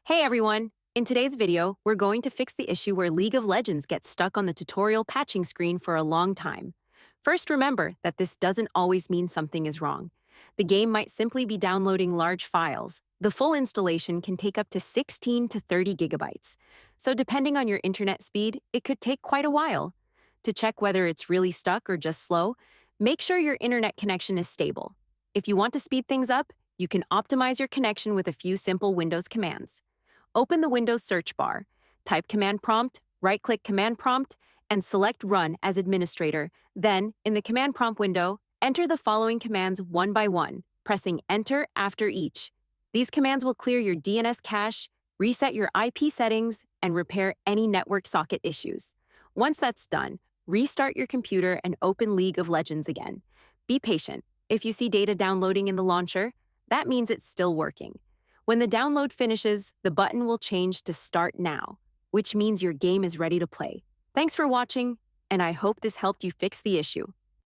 Hey everyone! In today's video, we're going to fix the issue where League of Legends gets stuck on the tutorial patching screen for a long time. First, remember that this doesn't always mean something is wrong. The game might simply be downloading large files. The full installation can take up to 16 to 30 gigabytes. So depending on your internet speed, it could take quite a while. To check whether it's really stuck or just slow, make sure your internet connection is stable. If you want to speed things up, you can optimize your connection with a few simple Windows commands. Open the Windows search bar, type Command Prompt, right-click Command Prompt, and select Run as administrator. Then, in the Command Prompt window, enter the following commands one by one, pressing Enter after each. These commands will clear your DNS cache, reset your IP settings, and repair any network socket issues. Once that's done, restart your computer and open League of Legends again. Be patient. If you see data downloading in the launcher, that means it's still working. When the download finishes, the button will change to Start Now, which means your game is ready to play. Thanks for watching, and I hope this helped you fix the issue.